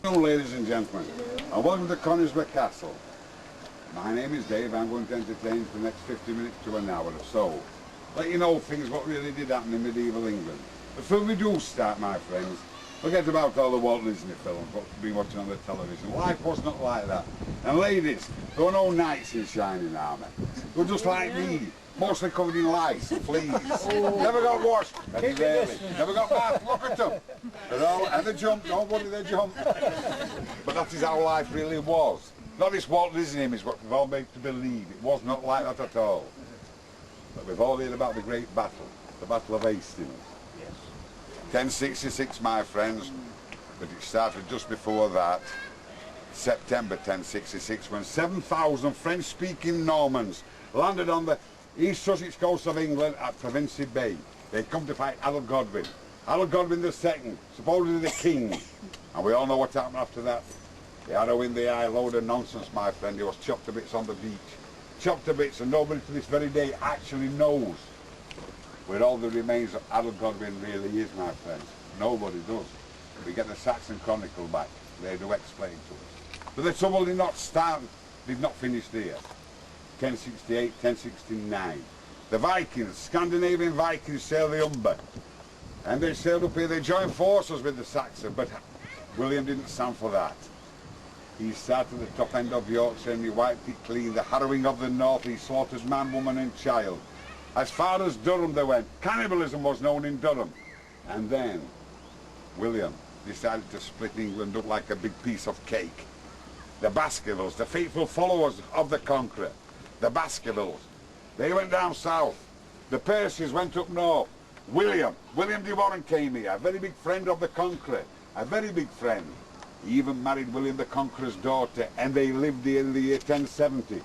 Hello ladies and gentlemen, and welcome to Conisbrough Castle. My name is Dave. I'm going to entertain for the next 50 minutes to an hour or so. Let you know things what really did happen in medieval England. Before we do start, my friends, forget about all the Walt Disney films, what we've been watching on the television. Life was not like that. And ladies, there were no knights in shining armour. They were just like me, mostly covered in lice and fleas. Never got washed, very rarely. Never got bathed, look at them. And they jump, don't worry, they jump. But that is how life really was. Not this Walt Disney image, what we've all made to believe. It was not like that at all. But we've all heard about the great battle, the Battle of Hastings. Yes. 1066, my friends, but it started just before that, September 1066, when 7,000 French-speaking Normans landed on the East Sussex coast of England at Pevensey Bay. They'd come to fight Harold Godwin. Harold Godwin II, supposedly the king. And we all know what happened after that. The arrow in the eye, load of nonsense, my friend. He was chopped to bits on the beach. Chopped to bits, and nobody to this very day actually knows where all the remains of Harold Godwin really is, my friends. Nobody does. We get the Saxon Chronicle back. They do explain to us. But the trouble did not finish there. 1068, 1069. The Vikings, Scandinavian Vikings, sailed the Humber. And they sailed up here, they joined forces with the Saxons, but William didn't stand for that. He started at the top end of Yorkshire and he wiped it clean. The harrowing of the north, he slaughtered man, woman and child. As far as Durham they went. Cannibalism was known in Durham. And then William decided to split England up like a big piece of cake. The Baskervilles, the faithful followers of the Conqueror, the Baskervilles, they went down south. The Percys went up north. William de Warenne came here, a very big friend of the Conqueror, a very big friend. He even married William the Conqueror's daughter, and they lived here in the year 1070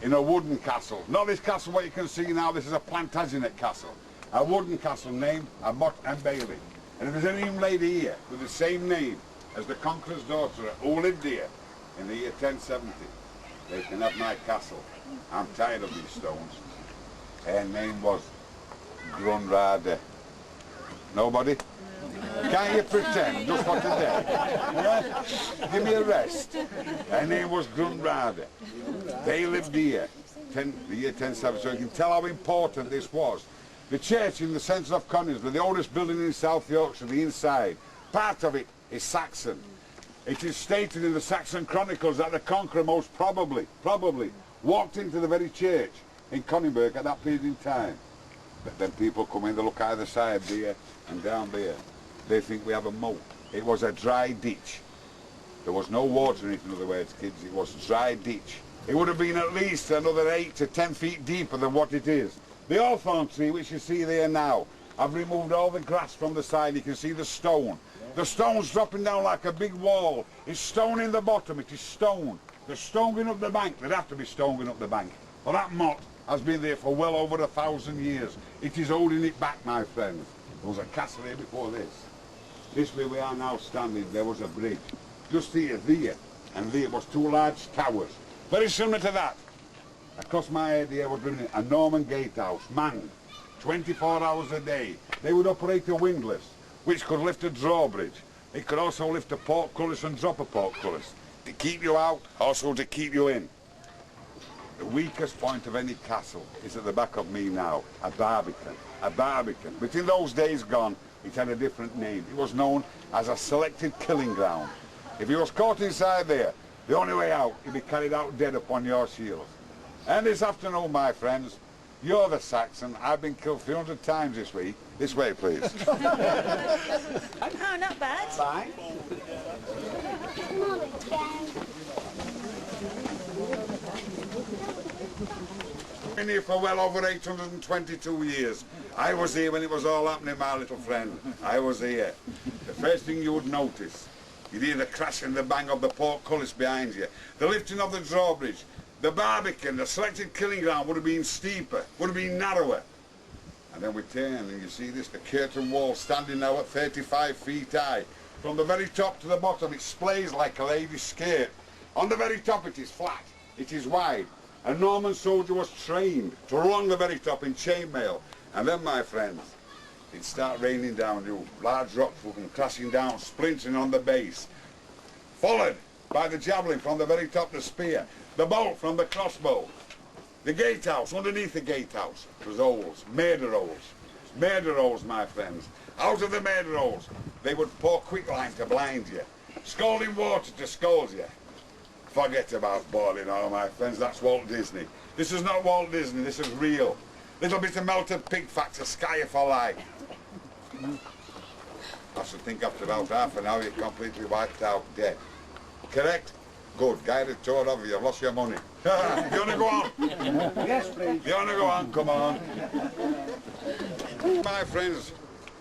in a wooden castle. Not this castle what you can see now, this is a Plantagenet castle. A wooden castle named Abbot and Bailey. And if there's any young lady here with the same name as the Conqueror's daughter who lived here in the year 1070, they can have my castle. I'm tired of these stones. Her name was Grunrade. Nobody? Can't you pretend just for today? Yeah? Give me a rest. Her name was Grunrade. They lived here, the year 1070, so you can tell how important this was. The church in the centre of Conisbrough, the oldest building in South Yorkshire, the inside, part of it is Saxon. It is stated in the Saxon Chronicles that the Conqueror most probably walked into the very church in Conisbrough at that period in time. But then people come in, they look either side there and down there. They think we have a moat. It was a dry ditch. There was no water in it, in other words, kids. It was a dry ditch. It would have been at least another 8 to 10 feet deeper than what it is. The hawthorn tree, which you see there now, I've removed all the grass from the side. You can see the stone. The stone's dropping down like a big wall. It's stone in the bottom. It is stone. The stone going up the bank. There'd have to be stone going up the bank. Well, that moat has been there for well over 1,000 years. It is holding it back, my friends. There was a castle here before this. This way we are now standing, there was a bridge. Just here, there, and there was 2 large towers. Very similar to that. Across my head here was a Norman gatehouse, manned 24 hours a day. They would operate a windlass, which could lift a drawbridge. It could also lift a portcullis and drop a portcullis. To keep you out, also to keep you in. The weakest point of any castle is at the back of me now, a barbican. A barbican. But in those days gone, it had a different name. It was known as a selected killing ground. If he was caught inside there, the only way out, he'd be carried out dead upon your shields. And this afternoon, my friends, you're the Saxon. I've been killed 300 times this week. This way, please. Oh, not bad. Fine. Been here for well over 822 years. I was here when it was all happening, my little friend. I was here. The first thing you would notice, you'd hear the crash and the bang of the portcullis behind you, the lifting of the drawbridge, the barbican, the selected killing ground would have been steeper, would have been narrower. And then we turn and you see this, the curtain wall standing now at 35 feet high. From the very top to the bottom it splays like a lady's skirt. On the very top it is flat, it is wide. A Norman soldier was trained to run along the very top in chainmail. And then, my friends, it'd start raining down you, large rocks would come crashing down, splintering on the base. followed by the javelin from the very top, the spear, the bolt from the crossbow. The gatehouse, underneath the gatehouse, was holes, murder holes. Murder holes, my friends. Out of the murder holes, they would pour quicklime to blind you, scalding water to scald you. Forget about boiling oil, my friends, that's Walt Disney. This is not Walt Disney, this is real. Little bit of melted pig fat to sky you for life. I should think after about half an hour you're completely wiped out, dead. Correct? Good. Guided tour of you. You've lost your money. You want to go on? Yes, please. You want to go on? Come on. My friends,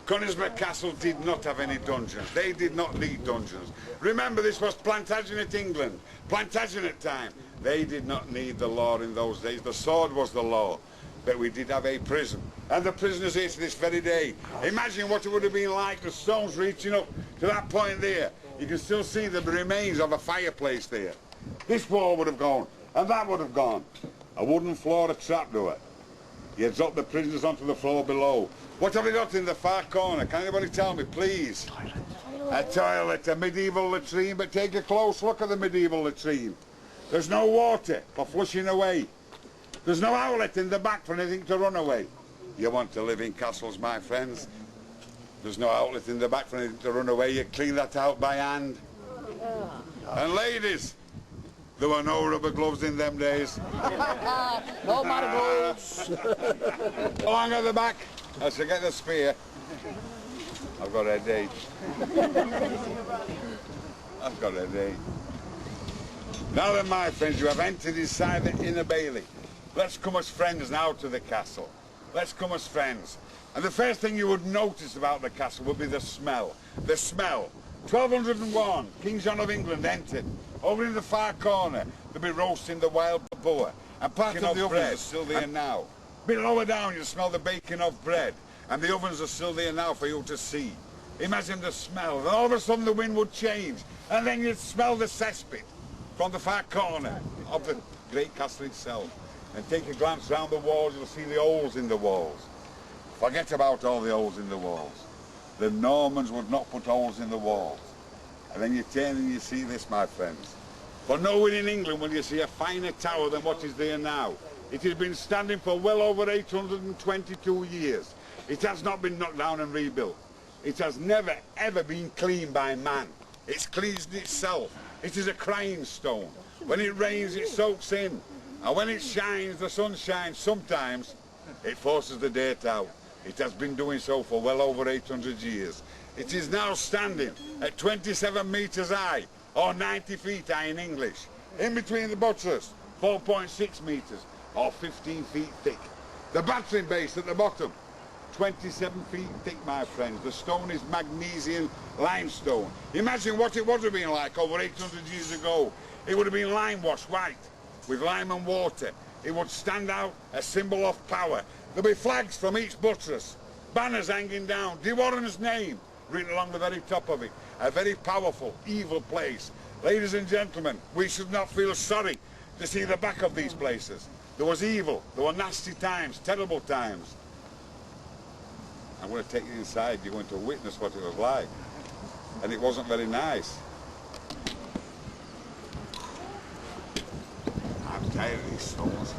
Conisbrough Castle did not have any dungeons. They did not need dungeons. Remember, this was Plantagenet England. Plantagenet time. They did not need the law in those days. The sword was the law. But we did have a prison. And the prisoners here to this very day. Imagine what it would have been like, the stones reaching up to that point there. You can still see the remains of a fireplace there. This wall would have gone, and that would have gone. A wooden floor, a trapdoor. You drop the prisoners onto the floor below. What have we got in the far corner? Can anybody tell me, please? A toilet, a medieval latrine, but take a close look at the medieval latrine. There's no water for flushing away. There's no outlet in the back for anything to run away. You want to live in castles, my friends? There's no outlet in the back for anything to run away. You clean that out by hand. And ladies, there were no rubber gloves in them days. No matter gloves. Along at the back, I shall get the spear. I've got a date. I've got a date. Now then, my friends, you have entered inside the inner bailey. Let's come as friends now to the castle. Let's come as friends. And the first thing you would notice about the castle would be the smell. The smell. 1201, King John of England entered. Over in the far corner, they'll be roasting the wild boar. And part of the ovens are still there now. A bit lower down, you smell the baking of bread. And the ovens are still there now for you to see. Imagine the smell. And all of a sudden the wind would change. And then you'd smell the cesspit from the far corner of the great castle itself. And take a glance round the walls, you'll see the holes in the walls. Forget about all the holes in the walls. The Normans would not put holes in the walls. And then you turn and you see this, my friends. For nowhere in England will you see a finer tower than what is there now. It has been standing for well over 822 years. It has not been knocked down and rebuilt. It has never, ever been cleaned by man. It's cleansed itself. It is a crying stone. When it rains, it soaks in. And when it shines, the sun shines sometimes, it forces the dirt out. It has been doing so for well over 800 years. It is now standing at 27 metres high, or 90 feet high in English. In between the buttresses, 4.6 metres, or 15 feet thick. The battering base at the bottom, 27 feet thick, my friends. The stone is magnesian limestone. Imagine what it would have been like over 800 years ago. It would have been lime-washed white, with lime and water. It would stand out, a symbol of power. There'll be flags from each buttress, banners hanging down, De Warren's name written along the very top of it. A very powerful, evil place. Ladies and gentlemen, we should not feel sorry to see the back of these places. There was evil, there were nasty times, terrible times. I'm going to take you inside, you're going to witness what it was like. And it wasn't very nice. I'm tired of these stones.